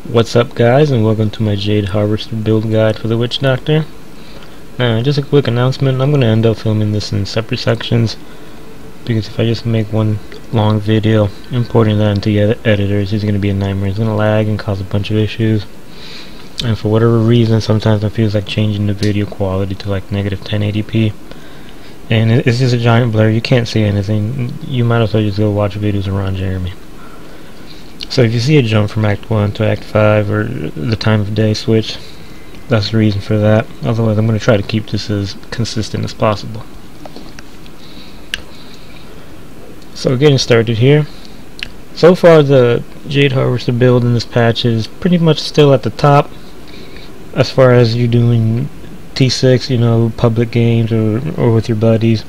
What's up, guys, and welcome to my Jade Harvester build guide for the Witch Doctor. Now, just a quick announcement, I'm going to end up filming this in separate sections, because if I just make one long video, importing that into editors is going to be a nightmare. It's going to lag and cause a bunch of issues, and for whatever reason, sometimes it feels like changing the video quality to like negative 1080p, and it's just a giant blur. You can't see anything. You might as well just go watch videos around Jeremy. So if you see a jump from Act 1 to Act 5 or the time of day switch, that's the reason for that. Otherwise, I'm going to try to keep this as consistent as possible. So getting started here. So far the Jade Harvester build in this patch is pretty much still at the top as far as you doing T6, you know, public games or with your buddies.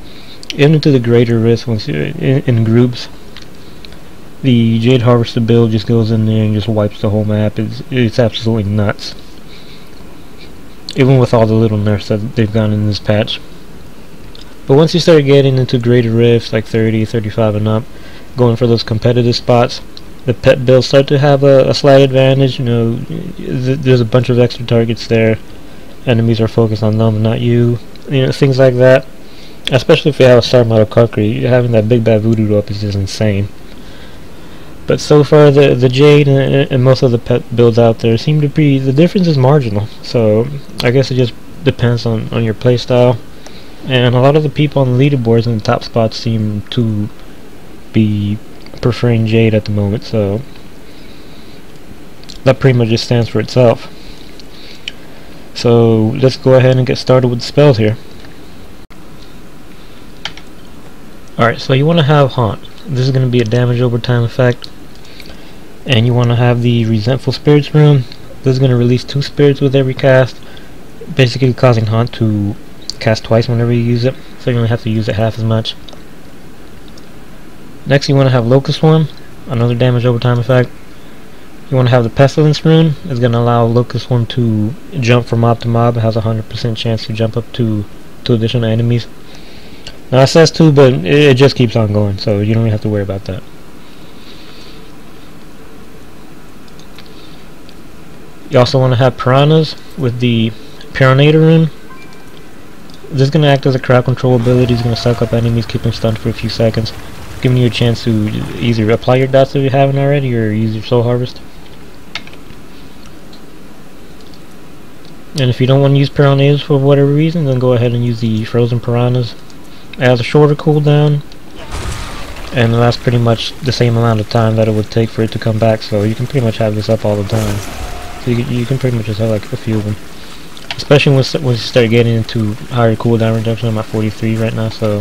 Into the greater risk once you're in groups. The Jade Harvester build just goes in there and just wipes the whole map. It's absolutely nuts. Even with all the little nerfs that they've gone in this patch. But once you start getting into greater rifts, like 30, 35 and up, going for those competitive spots, the pet builds start to have a slight advantage. You know, there's a bunch of extra targets there. Enemies are focused on them, not you. You know, things like that. Especially if you have a star model Kukri, having that big bad voodoo up is just insane. But so far the Jade and most of the pet builds out there seem to be, the difference is marginal. So I guess it just depends on your playstyle. And a lot of the people on the leaderboards in the top spots seem to be preferring Jade at the moment. So that pretty much just stands for itself. So let's go ahead and get started with the spells here. Alright, so you want to have Haunt. This is going to be a damage over time effect. And you want to have the Resentful Spirits rune. This is going to release 2 spirits with every cast, basically causing Haunt to cast twice whenever you use it, so you only have to use it half as much. Next, you want to have Locust Swarm, another damage over time effect. You want to have the Pestilence rune. It's going to allow Locust Swarm to jump from mob to mob. It has a 100% chance to jump up to 2 additional enemies. Now it says 2, but it just keeps on going, so you don't even have to worry about that. You also want to have Piranhas with the Piranhator rune. This is going to act as a crowd control ability. It's going to suck up enemies, keep them stunned for a few seconds, giving you a chance to either apply your dots if you haven't already, or use your soul harvest. And if you don't want to use Piranhas for whatever reason, then go ahead and use the Frozen Piranhas. It has a shorter cooldown, and it lasts pretty much the same amount of time that it would take for it to come back, so you can pretty much have this up all the time. So you can pretty much just have like a few of them. Especially once you start getting into higher cooldown reduction. I'm at 43 right now, so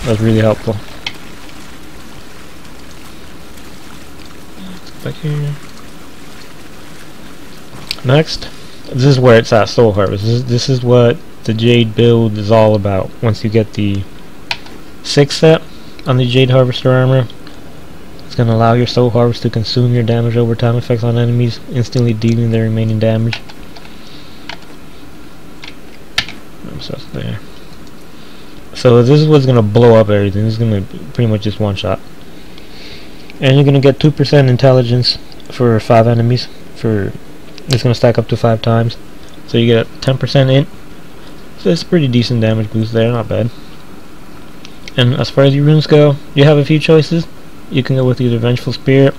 that's really helpful. Back here. Next, this is where it's at, Soul Harvest. This is what the Jade build is all about. Once you get the 6th set on the Jade Harvester armor, it's going to allow your Soul Harvest to consume your damage over time effects on enemies, instantly dealing their remaining damage. So that's there. So this is what's going to blow up everything. This is going to pretty much just one shot. And you're going to get 2% intelligence for 5 enemies. It's going to stack up to 5 times. So you get 10% int. So it's a pretty decent damage boost there, not bad. And as far as your runes go, you have a few choices. You can go with either Vengeful Spirit.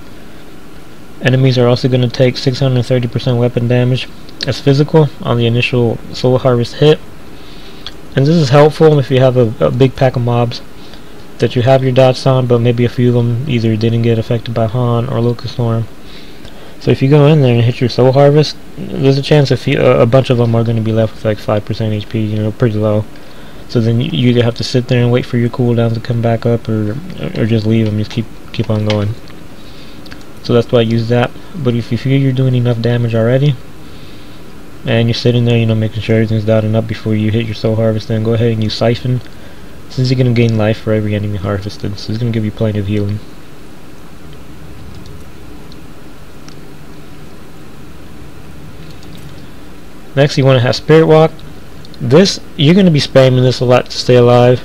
Enemies are also going to take 630% weapon damage as physical on the initial Soul Harvest hit. And this is helpful if you have a big pack of mobs that you have your dots on, but maybe a few of them either didn't get affected by Haunt or Locust Swarm. So if you go in there and hit your Soul Harvest, there's a chance a bunch of them are going to be left with like 5% HP, you know, pretty low. So then you either have to sit there and wait for your cooldowns to come back up, or just leave them, just keep on going. So that's why I use that. But if you feel you're doing enough damage already, and you're sitting there, you know, making sure everything's dotting up before you hit your Soul Harvest, then go ahead and use Siphon, since you're going to gain life for every enemy harvested, so it's going to give you plenty of healing. Next, you want to have Spirit Walk. This, you're going to be spamming this a lot to stay alive,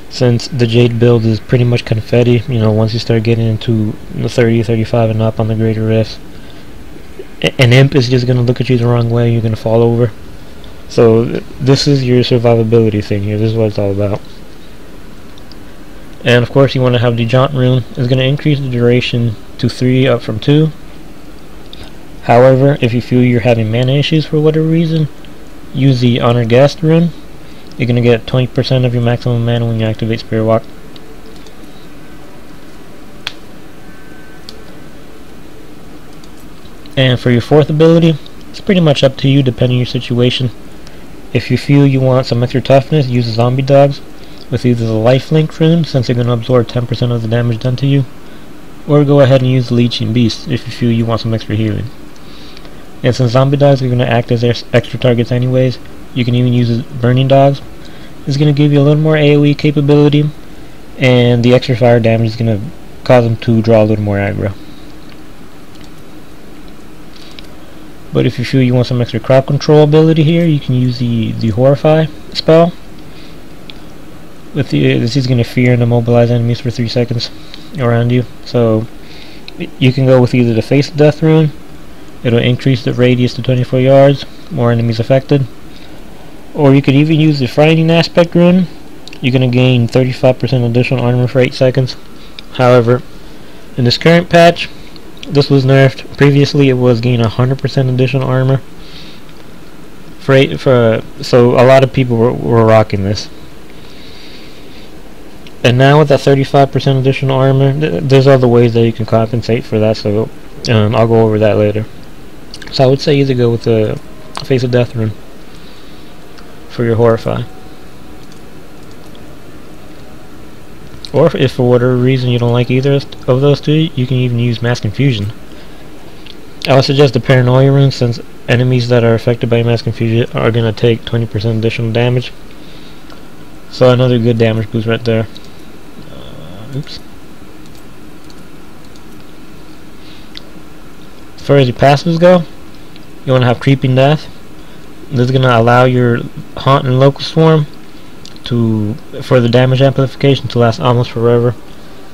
since the Jade build is pretty much confetti. You know, once you start getting into the 30, 35 and up on the greater rifts, an imp is just going to look at you the wrong way, you're going to fall over. So this is your survivability thing here. This is what it's all about. And of course you want to have the Jaunt rune. It's going to increase the duration to 3 up from 2. However, if you feel you're having mana issues for whatever reason, use the Honored Guest rune. You're going to get 20% of your maximum mana when you activate Spirit Walk. And for your 4th ability, it's pretty much up to you depending on your situation. If you feel you want some extra toughness, use the Zombie Dogs with either the Lifelink rune, since they're going to absorb 10% of the damage done to you, or go ahead and use the Leeching Beast if you feel you want some extra healing. And since Zombie Dogs are going to act as their extra targets anyways, you can even use Burning Dogs. It's going to give you a little more AoE capability, and the extra fire damage is going to cause them to draw a little more aggro. But if you feel you want some extra crowd control ability here, you can use the Horrify spell. With this is going to fear and immobilize enemies for 3 seconds around you. So you can go with either the Face of Death rune. It'll increase the radius to 24 yards, more enemies affected. Or you could even use the Frightening Aspect rune. You're going to gain 35% additional armor for 8 seconds. However, in this current patch, this was nerfed. Previously it was gain 100% additional armor so a lot of people were rocking this. And now with that 35% additional armor, there's other ways that you can compensate for that, so I'll go over that later. So I would say either go with the Face of Death rune for your Horrify. Or if for whatever reason you don't like either of those two, you can even use Mass Confusion. I would suggest the Paranoia rune, since enemies that are affected by Mass Confusion are going to take 20% additional damage. So another good damage boost right there. Oops. As far as your passives go, you want to have Creeping Death. This is going to allow your Haunt and Local Swarm for the damage amplification to last almost forever.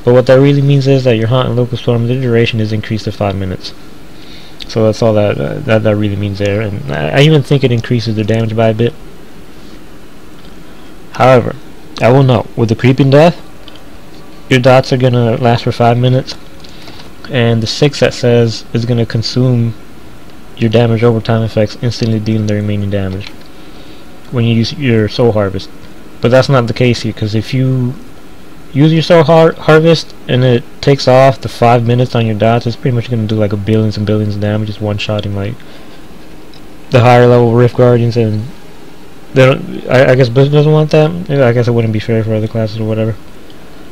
But what that really means is that your Haunt and Local Swarm, the duration is increased to 5 minutes. So that's all that really means there. And I even think it increases the damage by a bit. However, I will note, with the Creeping Death, your dots are going to last for 5 minutes. And the 6 that says is going to consume your damage overtime effects, instantly dealing the remaining damage when you use your Soul Harvest. But that's not the case here, because if you use your Soul Harvest and it takes off the 5 minutes on your dots, it's pretty much going to do like billions and billions of damage, just one-shotting like the higher level Rift Guardians, and they don't. I guess Blizzard doesn't want that. I guess it wouldn't be fair for other classes or whatever.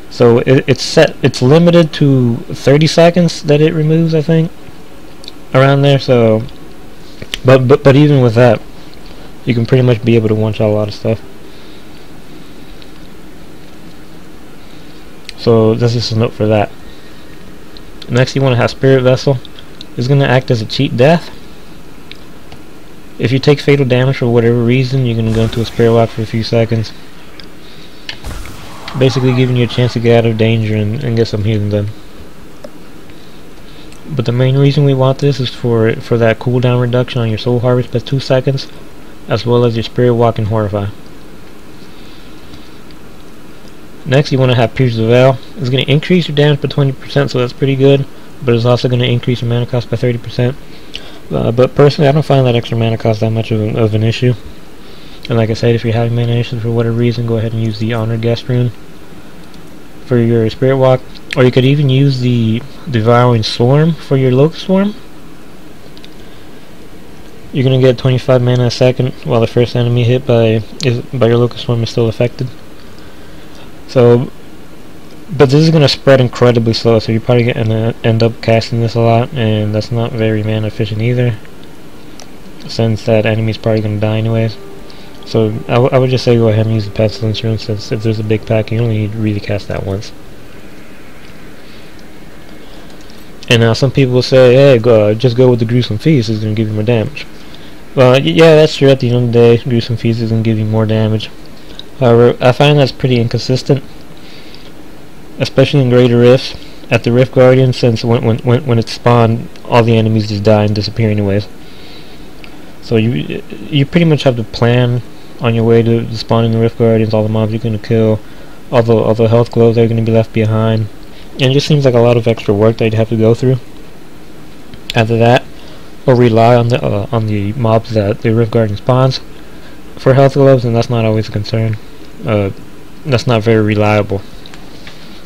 So it's limited to 30 seconds that it removes, I think, around there. So, but even with that, you can pretty much be able to one-shot a lot of stuff. So that's just a note for that. Next, you want to have Spirit Vessel. It's going to act as a cheat death. If you take fatal damage for whatever reason, you're going to go into a Spirit Walk for a few seconds, basically giving you a chance to get out of danger and get some healing done. But the main reason we want this is for that cooldown reduction on your Soul Harvest by 2 seconds, as well as your Spirit Walk and Horrify. Next, you want to have Pierce the Veil. It's going to increase your damage by 20%, so that's pretty good, but it's also going to increase your mana cost by 30%. But personally, I don't find that extra mana cost that much of an issue. And like I said, if you're having mana issues for whatever reason, go ahead and use the Honored Guest rune for your Spirit Walk. Or you could even use the Devouring Swarm for your Locust Swarm. You're going to get 25 mana a second while the first enemy hit by your Locust Swarm is still affected. So, but this is going to spread incredibly slow, so you're probably going to end up casting this a lot, and that's not very mana efficient either, since that enemy's probably going to die anyways. So I would just say go ahead and use the Pestilence rune, since if there's a big pack, you only need to really cast that once. And now some people will say, hey, just go with the Gruesome Feast, it's going to give you more damage. Well, yeah, that's true. At the end of the day, Gruesome Feast is going to give you more damage. However, I find that's pretty inconsistent, especially in Greater Rifts. At the Rift Guardian, since when it spawned all the enemies just die and disappear anyways. So you pretty much have to plan on your way to spawning the Rift Guardians, all the mobs you're gonna kill, all the health globes that are gonna be left behind, and it just seems like a lot of extra work that you'd have to go through. After that, or rely on the mobs that the Rift Guardian spawns for health globes, and that's not always a concern. That's not very reliable.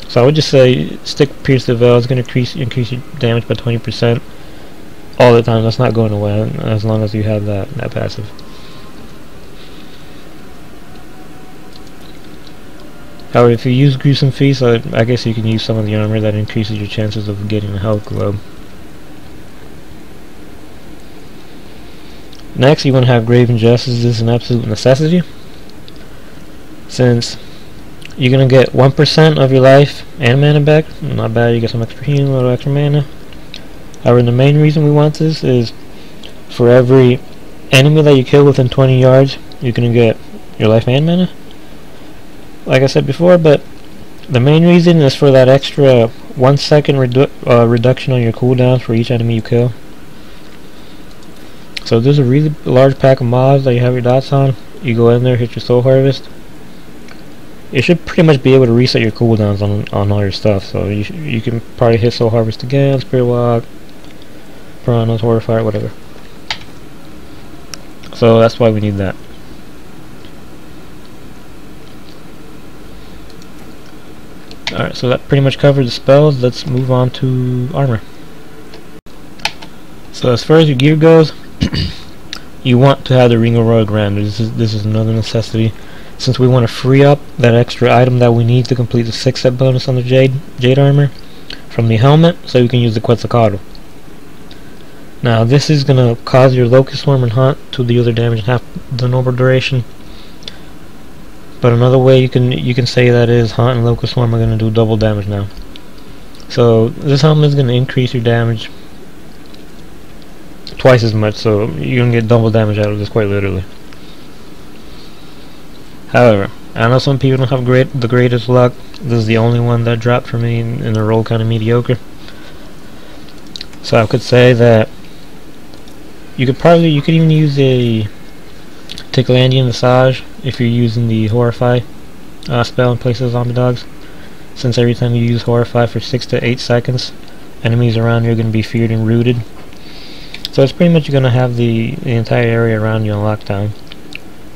So I would just say stick with Pierce the Veil. It's going to increase your damage by 20% all the time. That's not going away as long as you have that passive. However, if you use Gruesome Feast, I guess you can use some of the armor that increases your chances of getting a health globe. Next, you want to have Graven Justice. This is an absolute necessity, since you're going to get 1% of your life and mana back. Not bad, you get some extra healing, a little extra mana. However, the main reason we want this is for every enemy that you kill within 20 yards, you're going to get your life and mana. Like I said before, but the main reason is for that extra 1 second reduction on your cooldowns for each enemy you kill. So there's a really large pack of mobs that you have your dots on. You go in there, hit your Soul Harvest. It should pretty much be able to reset your cooldowns on all your stuff. So you can probably hit Soul Harvest again, Spirit Walk, Piranhas, Horrifier, whatever. So that's why we need that. Alright, so that pretty much covers the spells. Let's move on to armor. So as far as your gear goes, you want to have the Ring of Royal Grand. This is another necessity, since we want to free up that extra item that we need to complete the 6-set bonus on the Jade armor from the helmet, so you can use the Quetzalcoatl. Now this is going to cause your Locust Swarm and Hunt to deal their damage in half the normal duration. But another way you can say that is Hunt and Locust Swarm are going to do double damage now. So this helmet is going to increase your damage twice as much, so you're going to get double damage out of this, quite literally. However, I know some people don't have the greatest luck. This is the only one that dropped for me, and the roll kind of mediocre. So I could say that you could even use a Ticklandian Massage if you're using the Horrify spell in place of zombie dogs, since every time you use Horrify for 6 to 8 seconds, enemies around you are going to be feared and rooted. So it's pretty much going to have the entire area around you on lockdown,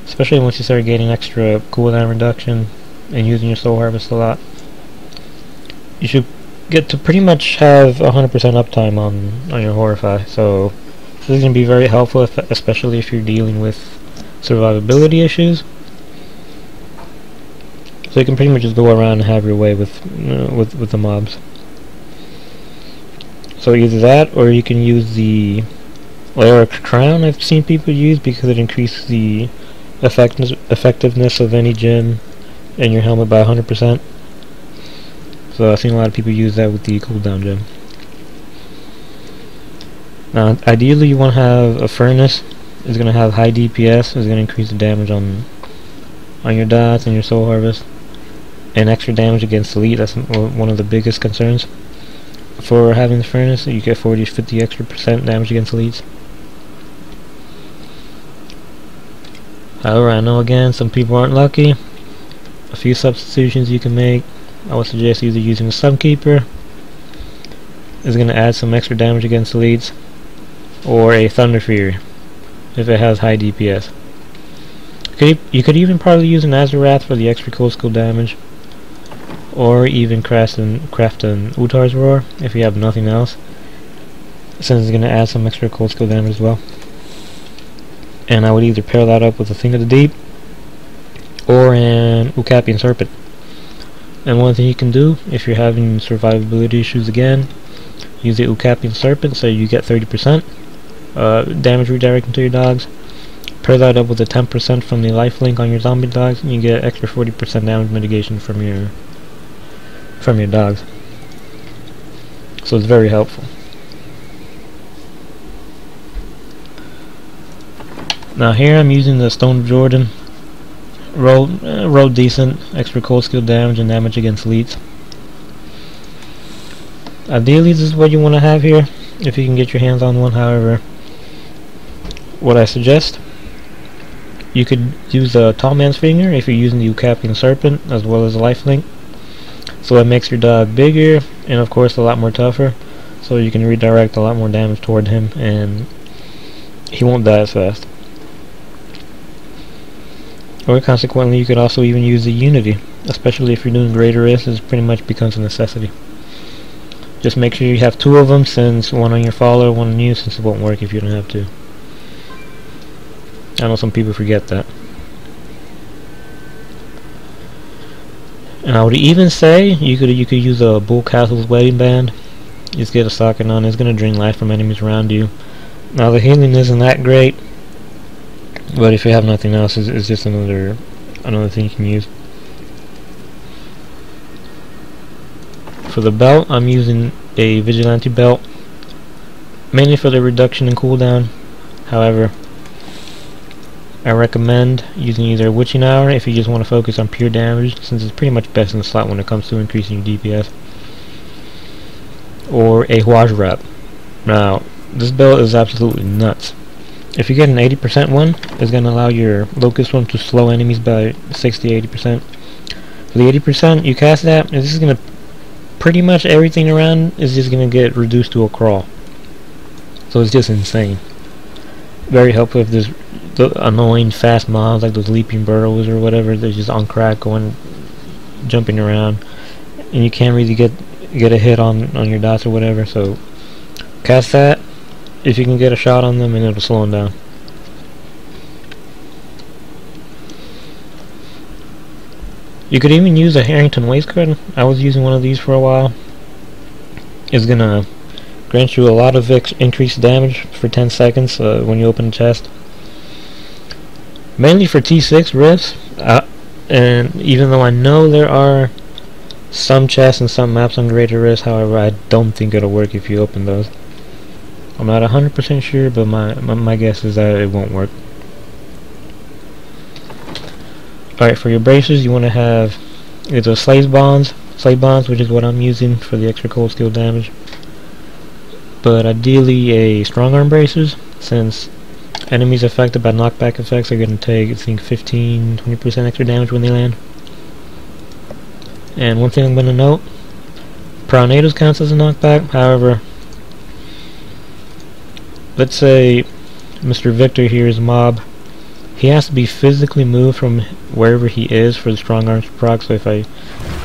especially once you start getting extra cooldown reduction and using your Soul Harvest a lot. You should get to pretty much have 100% uptime on your Horrify. So this is going to be very helpful, especially if you're dealing with survivability issues. So you can pretty much just go around and have your way with the mobs. So either that, or you can use the Lyric Crown I've seen people use, because it increases the effectiveness of any gem in your helmet by 100%. So I've seen a lot of people use that with the cooldown gem. Now ideally you want to have a Furnace. It's going to have high DPS. It's going to increase the damage on your dots and your Soul Harvest, and extra damage against Elite. That's one of the biggest concerns for having the Furnace. You get 40-50 extra% damage against Elites. However, I know again some people aren't lucky. A few substitutions you can make. I would suggest either using the Sunkeeper, is going to add some extra damage against Elites, or a Thunder Fury if it has high DPS. You could even probably use an Azurath for the extra cold skill damage, or even craft an Utar's Roar if you have nothing else, since it's going to add some extra cold skill damage as well. And I would either pair that up with a Thing of the Deep or an Ucapian Serpent. And one thing you can do if you're having survivability issues again, use the Ucapian Serpent so you get 30% damage redirecting to your dogs. Pair that up with the 10% from the lifelink on your zombie dogs, and you get extra 40% damage mitigation from your dogs. So it's very helpful. Now here I'm using the Stone of Jordan. Roll decent, extra cold skill damage and damage against elites. Ideally this is what you want to have here. if you can get your hands on one. However, what I suggest, you could use a tall man's finger if you're using the Ucapian Serpent, as well as a lifelink. So it makes your dog bigger, and of course a lot more tougher, so you can redirect a lot more damage toward him, and he won't die as fast. Or consequently, you could also even use the Unity, especially if you're doing greater risks. It pretty much becomes a necessity. Just make sure you have two of them, since one on your follower, one on you, since it won't work if you don't have two. I know some people forget that. And I would even say you could use a Bull Castle's Wedding Band. Just get a socket on. It's gonna drain life from enemies around you. Now the healing isn't that great, but if you have nothing else, it's just another thing you can use. For the belt, I'm using a Vigilante belt, mainly for the reduction in cooldown. However, I recommend using either a Witching Hour if you just want to focus on pure damage, since it's pretty much best in the slot when it comes to increasing your DPS, or a Huaj Wrap. Now, this belt is absolutely nuts. If you get an 80% one, it's going to allow your Locust one to slow enemies by 60-80%. For the 80%, you cast that, and this is going to pretty much everything around is just going to get reduced to a crawl. So it's just insane. Very helpful if there's the annoying fast mobs like those leaping burrows or whatever. They're just on crack, jumping around, and you can't really get a hit on your dots or whatever. So cast that if you can get a shot on them, and it'll slow them down. You could even use a Harrington Waistcoat. I was using one of these for a while. It's gonna grant you a lot of increased damage for 10 seconds when you open the chest. Mainly for T6 rifts, and even though I know there are some chests and some maps on greater rifts, however, I don't think it'll work if you open those. I'm not 100% sure, but my guess is that it won't work. Alright, for your bracers, you want to have either Slave Bonds, which is what I'm using for the extra cold skill damage, but ideally a Strong Arm bracers, since enemies affected by knockback effects are going to take, I think, 15-20% extra damage when they land. And one thing I'm going to note, Tornadoes counts as a knockback. However, let's say Mr. Victor here is a mob. He has to be physically moved from wherever he is for the Strong Arms to proc. So if I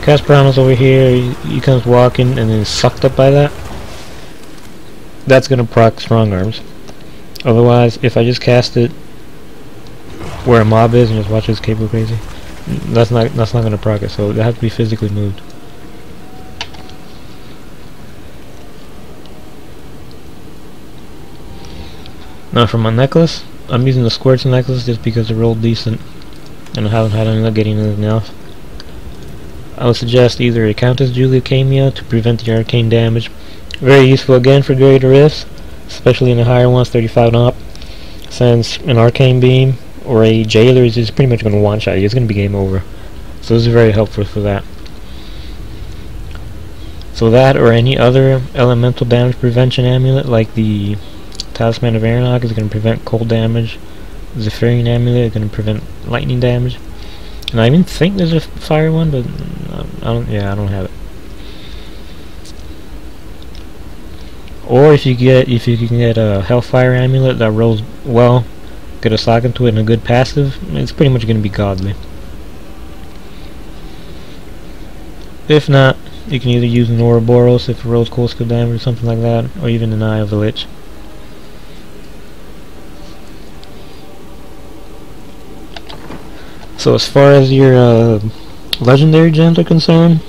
cast Piranhas over here, he comes walking and then is sucked up by that, that's going to proc Strong Arms. Otherwise, if I just cast it where a mob is and just watch his cape go crazy, that's not going to proc it. So they have to be physically moved. Now for my necklace, I'm using the Squirts necklace just because it rolled decent, and I haven't had any luck getting anything else. I would suggest either a Countess Julia cameo to prevent the arcane damage. Very useful again for greater rifts, especially in the higher ones, 35 and up, since an arcane beam or a jailer is just pretty much going to one-shot you. It's going to be game over. So this is very helpful for that. So that or any other elemental damage prevention amulet like the Talisman of Aeronach is going to prevent cold damage. The Zephyrian amulet is going to prevent lightning damage. And I even think there's a fire one, but I don't have it. Or if you can get a Hellfire amulet that rolls well, get a sock into it and a good passive, it's pretty much going to be godly. If not, you can either use an Ouroboros if it rolls cold skill damage or something like that, or even an Eye of the Lich. So as far as your legendary gems are concerned,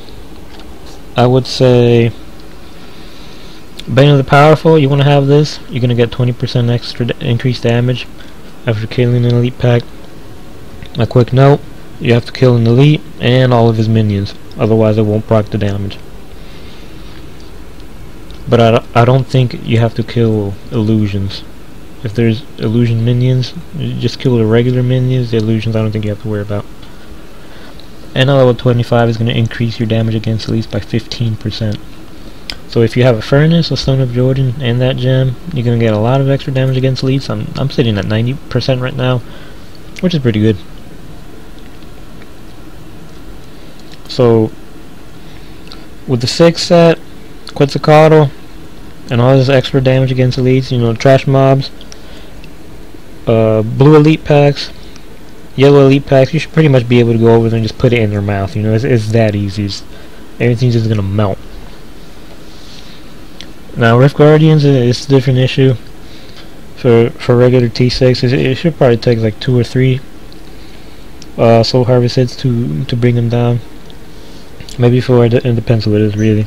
I would say Bane of the Powerful, you want to have this. You're going to get 20% extra increased damage after killing an elite pack. A quick note, you have to kill an elite and all of his minions, otherwise it won't proc the damage. But I don't think you have to kill illusions. If there's illusion minions, you just kill the regular minions. The illusions I don't think you have to worry about. And a level 25 is going to increase your damage against elites by 15%. So if you have a Furnace, a Stone of Jordan, and that gem, you're gonna get a lot of extra damage against elites. I'm sitting at 90% right now, which is pretty good. So with the 6 set, Quetzalcoatl, and all this extra damage against elites, you know, trash mobs, blue elite packs, yellow elite packs, you should pretty much be able to go over there and just put it in their mouth. You know, it's that easy. Everything's just gonna melt. Now Rift Guardians is a different issue. For regular T6, it should probably take like 2 or 3 Soul Harvest hits to bring them down. Maybe 4. It depends who it is, really.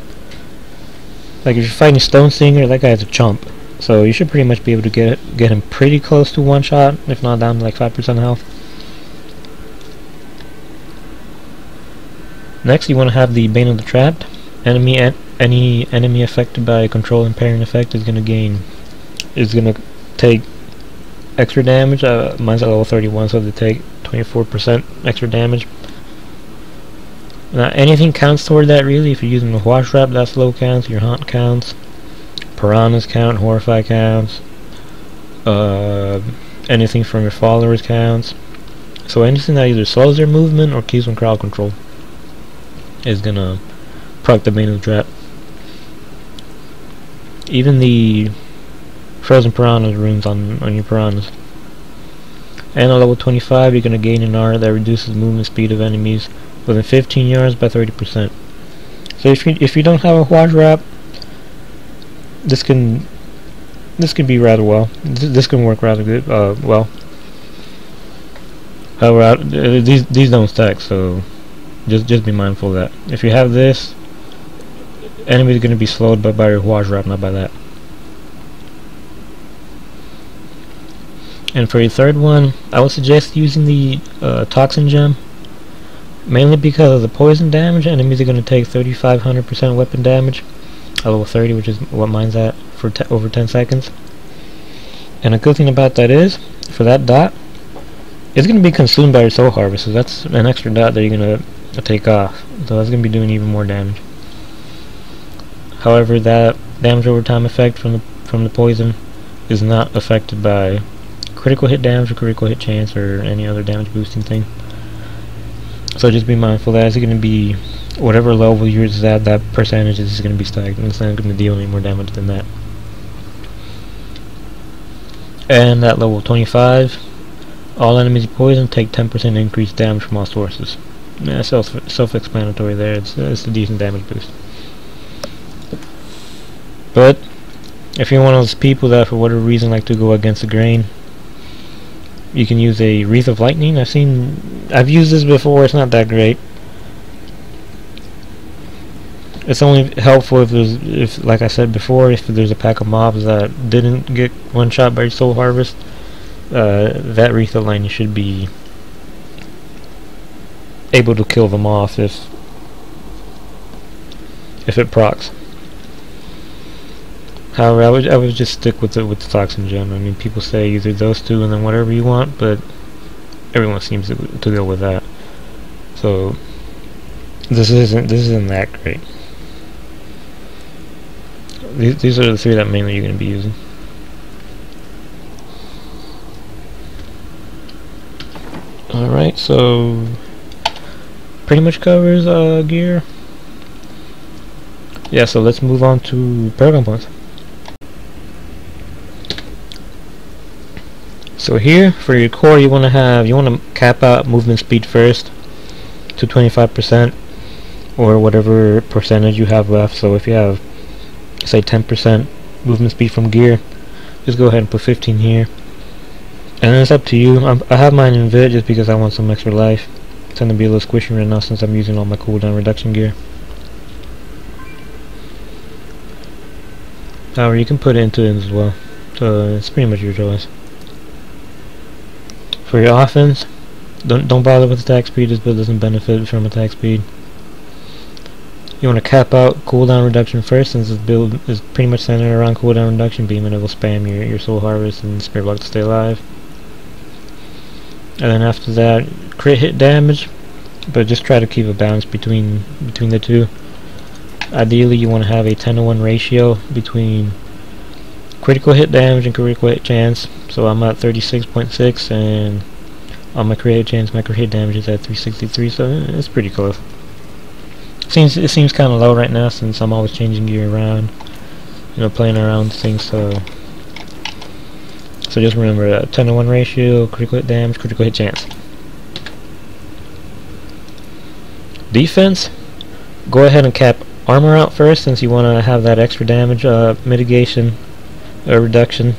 Like if you're fighting Stone Singer, that guy's a chump. So you should pretty much be able to get him pretty close to one shot, if not down to like 5% health. Next, you want to have the Bane of the Trapped. Any enemy affected by a control and parrying effect is gonna take extra damage. Mine's at level 31, so they take 24% extra damage. Now anything counts toward that, really. If you're using the Wash Wrap, that's low counts. Your Haunt counts. Piranhas count. Horrify counts. Anything from your followers counts. So anything that either slows their movement or keeps them crowd control is gonna proc the Bane of the Trap. Even the Frozen Piranhas runes on your Piranhas. And at level 25, you're gonna gain an aura that reduces movement speed of enemies within 15 yards by 30%. So if you don't have a Wash Wrap, this can be rather well. This can work rather good. Well. However, these don't stack, so just be mindful of that. If you have this, enemies are going to be slowed by your Wash Wrap, not by that. And for your third one, I would suggest using the Toxin Gem. Mainly because of the poison damage, enemies are going to take 3,500% weapon damage at level 30, which is what mine's at for over 10 seconds. And a good thing about that is, for that dot, it's going to be consumed by your Soul Harvest, so that's an extra dot that you're going to take off. So that's going to be doing even more damage. However, that damage over time effect from the poison is not affected by critical hit damage or critical hit chance or any other damage boosting thing. So just be mindful that it's going to be whatever level yours is at, that percentage is going to be stagnant. It's not going to deal any more damage than that. And at level 25, all enemies poisoned take 10% increased damage from all sources. Yeah, self-explanatory there. It's a decent damage boost. But if you're one of those people that for whatever reason like to go against the grain, you can use a Wreath of Lightning. I've used this before. It's not that great. It's only helpful if like I said before, if there's a pack of mobs that didn't get one shot by your Soul Harvest, that Wreath of Lightning should be able to kill them off if it procs. However, I would just stick with the Toxin Gem. I mean, people say either those two and then whatever you want, but everyone seems to go with that. So this isn't that great. These are the 3 that mainly you're going to be using. Alright, so pretty much covers gear. Yeah, so let's move on to Paragon Points. So here, for your core, you want to cap out movement speed first to 25%, or whatever percentage you have left. So if you have, say, 10% movement speed from gear, just go ahead and put 15 here. And then it's up to you. I have mine in Vid just because I want some extra life. It's going to be a little squishy right now since I'm using all my cooldown reduction gear. However, you can put it into it as well. So it's pretty much your choice. For your offense, don't bother with attack speed. This build doesn't benefit from attack speed. You want to cap out cooldown reduction first, since this build is pretty much centered around cooldown reduction, being able to spam your Soul Harvest and Spirit Block to stay alive. And then after that, crit hit damage, but just try to keep a balance between the two. Ideally, you want to have a 10-to-1 ratio between critical hit damage and critical hit chance. So I'm at 36.6, and on my critical chance, my critical hit damage is at 363. So it's pretty close. It seems kind of low right now since I'm always changing gear around, playing around with things. So just remember that 10-to-1 ratio, critical hit damage, critical hit chance. Defense, go ahead and cap armor out first since you want to have that extra damage mitigation reduction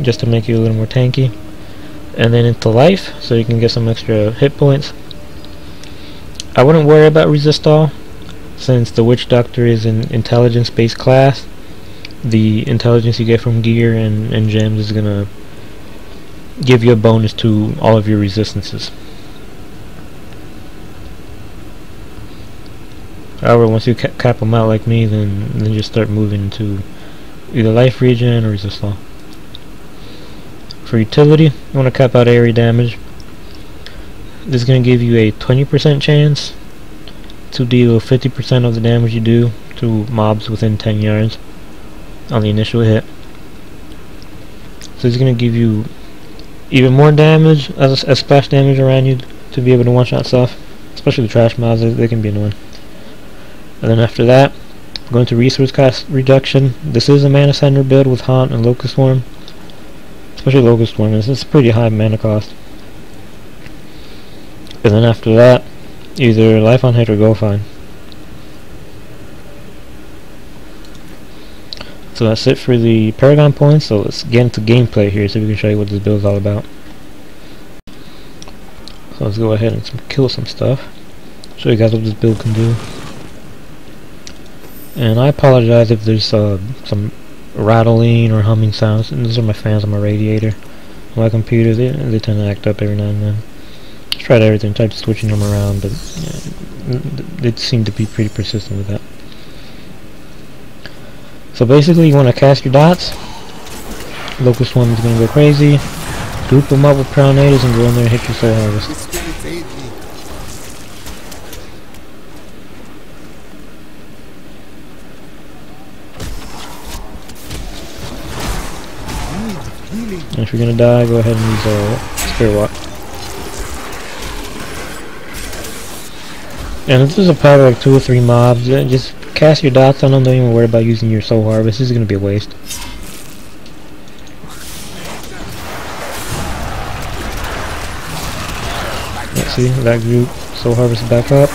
just to make you a little more tanky, and then into life so you can get some extra hit points. I wouldn't worry about resist all since the Witch Doctor is an intelligence based class. The intelligence you get from gear and gems is gonna give you a bonus to all of your resistances. However, once you cap them out like me, then just start moving to either life regen or resist all. For utility, you want to cap out area damage. This is going to give you a 20% chance to deal 50% of the damage you do to mobs within 10 yards on the initial hit. So it's going to give you even more damage as splash damage around you to be able to one-shot stuff, especially the trash mobs. They can be annoying. And then after that, going to resource cost reduction. This is a mana center build with Haunt and Locust Swarm. Especially Locust Swarm, it's pretty high mana cost. And then after that, either Life on Hit or Go Fine. So that's it for the Paragon Points. So let's get into gameplay here so we can show you what this build is all about. So let's go ahead and kill some stuff. Show you guys what this build can do. And I apologize if there's some rattling or humming sounds. And those are my fans on my radiator. My computer, they tend to act up every now and then. I tried everything, tried switching them around, but yeah, they seem to be pretty persistent with that. So basically, you want to cast your dots. Locust Swarm is going to go crazy. Group them up with Prownators and go in there and hit your Soul Harvest. And if you're gonna die, go ahead and use Spirit Walk. And if there's a power like 2 or 3 mobs, just cast your dots on them. Don't even worry about using your Soul Harvest. This is gonna be a waste. Let's see, that group Soul Harvest back up,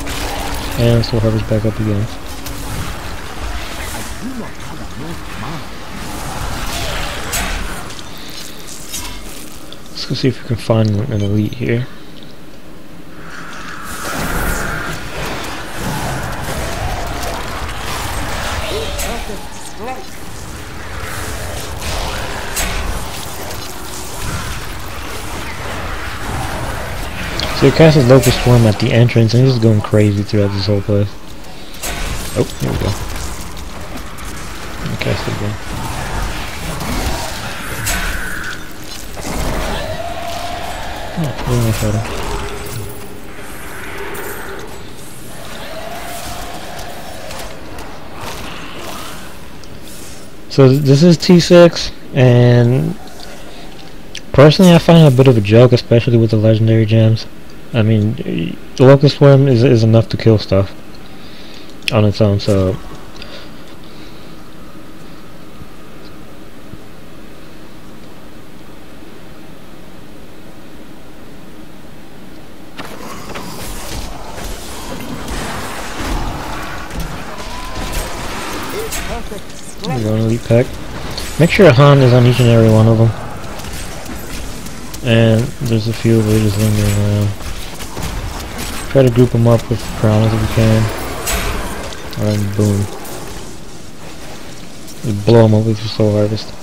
and Soul Harvest back up again. Let's see if we can find an elite here. So he casts his Locust Swarm at the entrance and he's just going crazy throughout this whole place. Oh, here we go. I'll cast it again. Oh, really much better. So this is T6, and personally I find it a bit of a joke, especially with the legendary gems. I mean, the Locust Swarm is enough to kill stuff on its own, so we're going to elite pack. Make sure a Haunt is on each and every one of them. And there's a few of them just lingering around. Try to group them up with Piranhas if you can. And boom. Just blow them up with your Soul Harvest.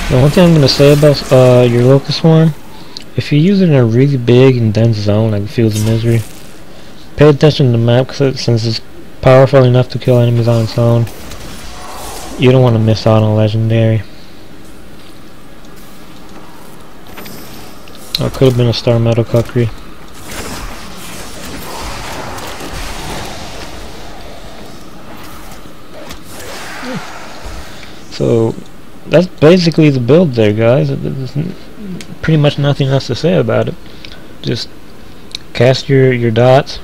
Now, one thing I'm going to say about your Locust Swarm, if you use it in a really big and dense zone like Fields of Misery, pay attention to the map since it's powerful enough to kill enemies on its own. You don't want to miss out on legendary. Oh, could have been a star metal Kukri. So that's basically the build there, guys. There's pretty much nothing else to say about it. Just cast your dots,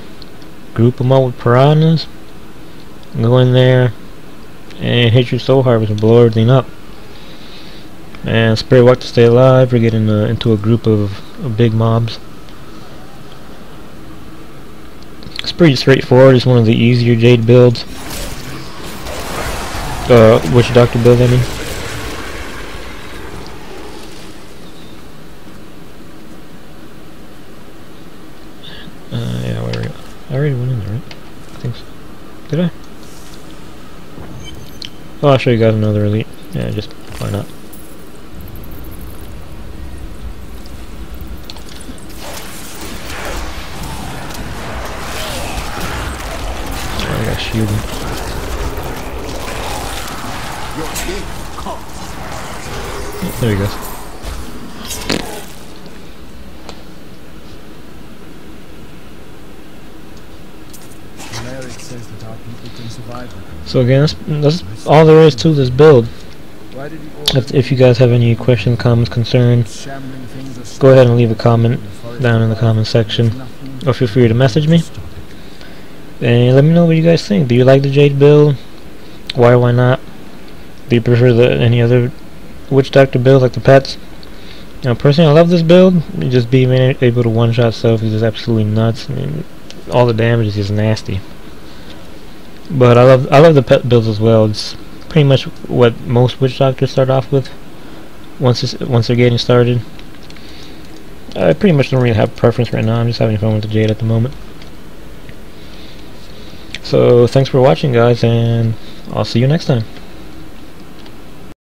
group them up with piranhas, go in there and hit your soul harvest and blow everything up. And spray walk to stay alive or get into a group of big mobs. It's pretty straightforward. It's one of the easier Jade builds. Witch Doctor build, I mean. Yeah, where we go? I already went in there, right? I think so. Did I? Oh, I'll show you guys another elite. Yeah, just why not? Oh, I got shielded. Oh, there he goes. So again, that's all there is to this build. If you guys have any questions, comments, concerns, go ahead and leave a comment down in the comment section, or feel free to message me and let me know what you guys think. Do you like the Jade build? Why or why not? Do you prefer any other Witch Doctor build like the pets? Now personally, I love this build. Just being able to one-shot stuff is just absolutely nuts. I mean, all the damage is just nasty. But I love the pet builds as well. It's pretty much what most Witch Doctors start off with once they're getting started. I pretty much don't really have a preference right now. I'm just having fun with the Jade at the moment. So thanks for watching, guys, and I'll see you next time.